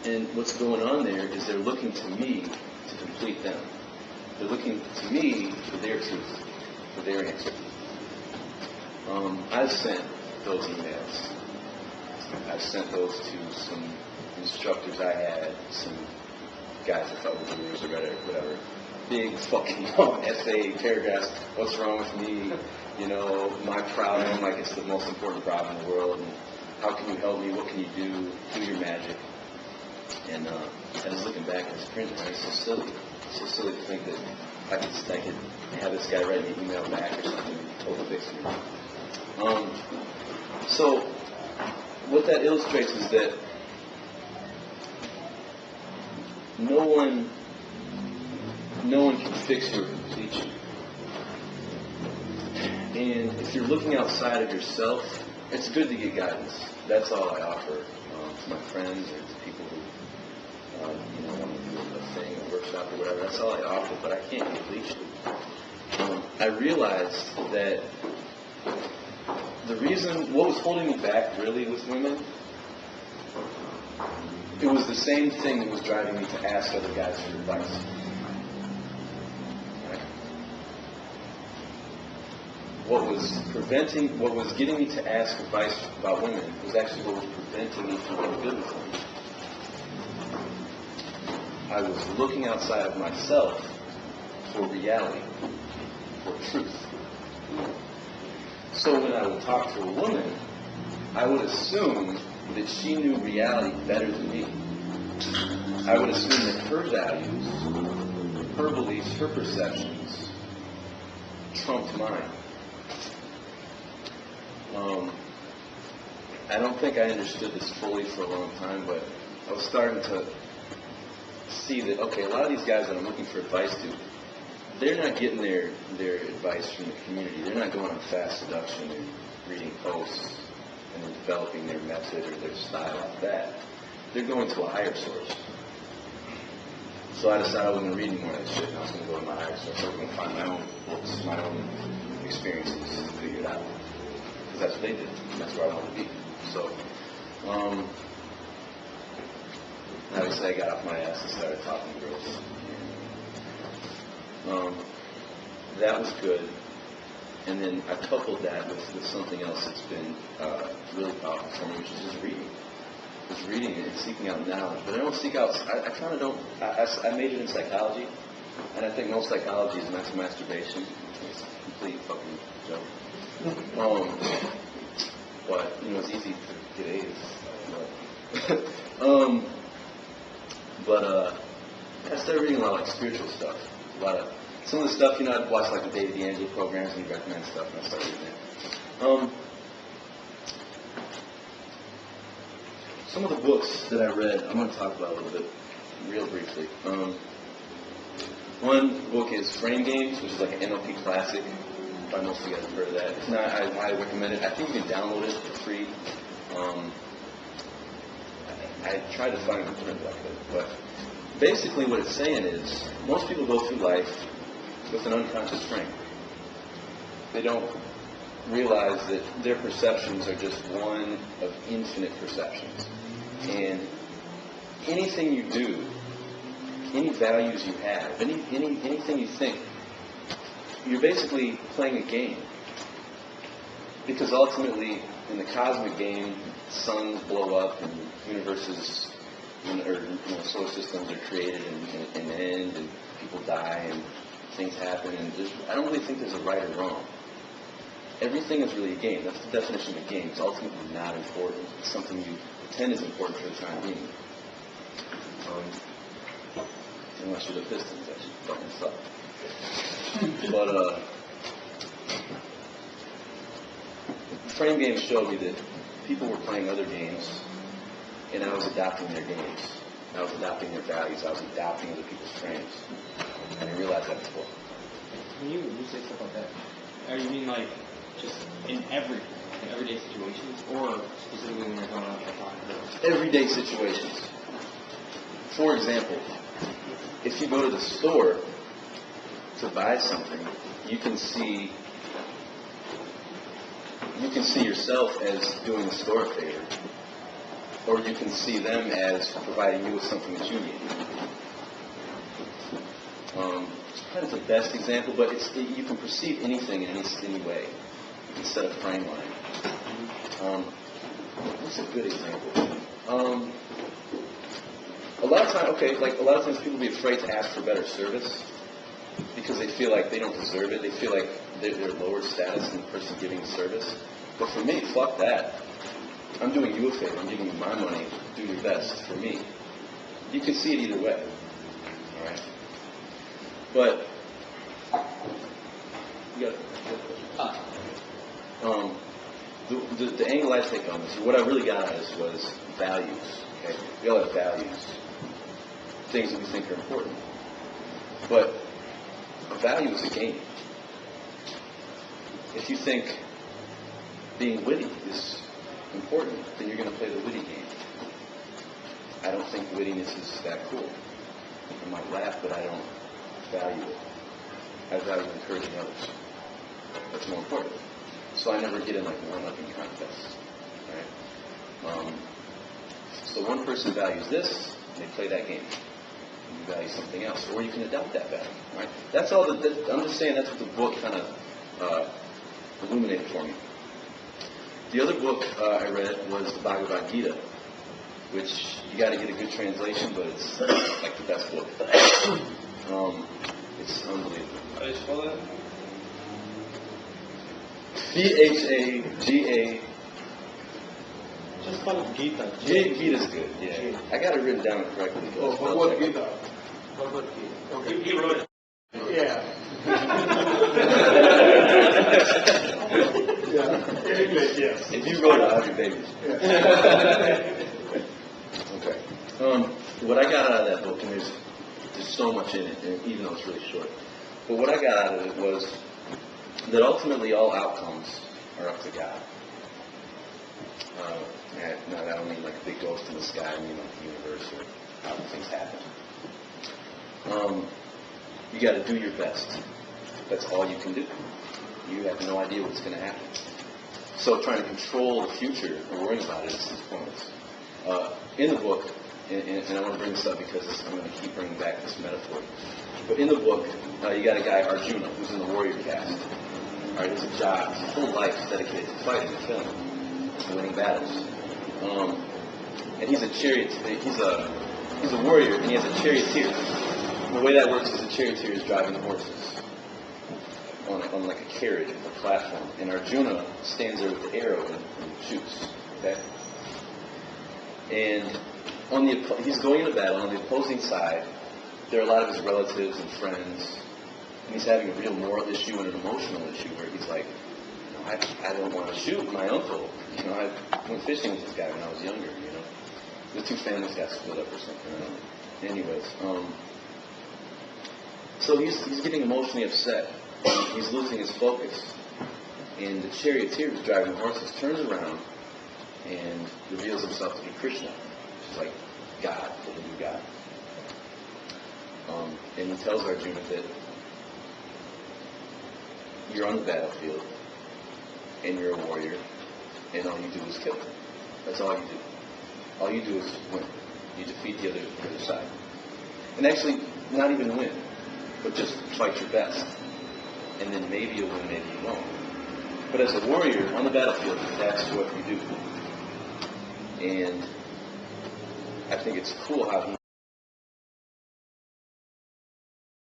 And what's going on there is they're looking to me to complete them. They're looking to me for their truth, for their answer. I've sent those emails. I've sent those to some instructors I had, some guys I thought were gurus or whatever. Big fucking long essay, paragraphs, what's wrong with me, my problem, like it's the most important problem in the world, and how can you help me, what can you do your magic. And I was looking back at this print, and it's so silly to think that I could have this guy write me an email back or something and totally fix me. So what that illustrates is that no one can fix you or complete you. And if you're looking outside of yourself, it's good to get guidance. That's all I offer to my friends or to people who want to do a thing, a workshop or whatever. That's all I offer, but I can't complete you. I realized that what was holding me back really with women, it was the same thing that was driving me to ask other guys for advice. Right? What was getting me to ask advice about women was actually what was preventing me from being good with women. I was looking outside of myself for reality, for truth. So when I would talk to a woman, I would assume that she knew reality better than me. I would assume that her values, her beliefs, her perceptions trumped mine. I don't think I understood this fully for a long time, but I was starting to see that, okay, a lot of these guys that I'm looking for advice to, they're not getting their advice from the community. They're not going on fast seduction and reading posts and then developing their method or their style like that. They're going to a higher source. So I decided I wasn't going to read any more of that shit, and I was going to go to my higher source. I was going to find my own books, my own experiences, and figure it out. Because that's what they did. And that's where I wanted to be. So, obviously I got off my ass and started talking to girls. That was good. And then I coupled that with something else that's been really powerful for me, which is just reading. Just reading and seeking out knowledge. But I don't seek out, I kind of don't, I majored in psychology, and I think most psychology is mental masturbation. It's a complete fucking joke. But, it's easy to get AIDS. I started reading a lot of spiritual stuff. Some of the stuff, I'd watch the David D'Angelo programs and he'd recommend stuff, and I started reading it. Some of the books that I read, I'm going to talk about a little bit, real briefly. One book is Frame Games, which is like an NLP classic. Probably most of you guys have heard of that. If not, I highly recommend it. I think you can download it for free. I tried to find the print like it, but basically what it's saying is most people go through life with an unconscious frame. They don't realize that their perceptions are just one of infinite perceptions. And anything you do, any values you have, anything you think, you're basically playing a game. Because ultimately, in the cosmic game, suns blow up and universes or solar systems are created and end, and people die and things happen. And I don't really think there's a right or wrong. Everything is really a game. That's the definition of a game. It's ultimately not important. It's something you pretend is important for the time being. Unless you're the Pistons, that should fucking suck. But frame games showed me that people were playing other games, and I was adopting their games. I was adopting their values. I was adopting other people's frames. I didn't realize that before. When you say stuff like that, you mean just in everyday situations, or specifically when you're going out and talking to girls? Everyday situations. For example, if you go to the store to buy something, you can see yourself as doing the store a favor. or you can see them as providing you with something that you need. It's probably the best example, but you can perceive anything in any way. You can set a frame line. What's a good example? A lot of times people will be afraid to ask for better service because they feel like they don't deserve it. They feel like they're lower status than the person giving the service. But for me, fuck that. I'm doing you a favor. I'm giving you my money. Do your best for me. You can see it either way. All right? But you got the angle I take on this, or what I really got out of this, was values. Okay, we all have values, things that we think are important. But a value is a game. If you think being witty is important, then you're going to play the witty game. I don't think wittiness is that cool. I might laugh, but I don't value it. I value encouraging others. That's more important. So I never get in like one-upping contests. Right? So one person values this, and they play that game. You value something else, or you can adopt that value. Right? That's all. I'm just saying that's what the book kind of illuminated for me. The other book I read was the Bhagavad Gita, which you got to get a good translation, but it's like the best book. It's unbelievable. How do you spell that? Bhagga. Just call it Gita. Gita's good, yeah. I got it written down correctly. Oh, Bhagavad Gita. Bhagavad Gita. Okay. He wrote it. Yeah. Yes. If you wrote it, I'll have your babies. Yeah. Okay. What I got out of that book, and there's so much in it, and even though it's really short, but what I got out of it was that ultimately all outcomes are up to God. Now, I don't mean like a big ghost in the sky, I mean like the universe or how things happen. You got to do your best. That's all you can do. You have no idea what's going to happen. So trying to control the future or worrying about it is pointless. In the book, and I want to bring this up because I'm going to keep bringing back this metaphor. But in the book, you got a guy, Arjuna, who's in the warrior caste. All right, he's a jock. His whole life is dedicated to fighting and killing, and winning battles. And he's a chariot. He's a warrior, and he has a charioteer. And the way that works is the charioteer is driving the horses on like a carriage, a platform, and Arjuna stands there with the arrow and shoots. Okay, and he's going into battle on the opposing side. There are a lot of his relatives and friends, and he's having a real moral issue and an emotional issue where he's like, I don't want to shoot my uncle. I went fishing with this guy when I was younger. The two families got split up or something. Anyways, so he's getting emotionally upset. He's losing his focus, and the charioteer who's driving the horses turns around and reveals himself to be Krishna, which is like God, the Hindu God. And he tells Arjuna that you're on the battlefield, and you're a warrior, and all you do is kill. That's all you do. All you do is win. You defeat the other side. And actually, not even win, but just fight your best. And then maybe you'll win, maybe you won't. But as a warrior on the battlefield, that's what you do. And I think it's cool how he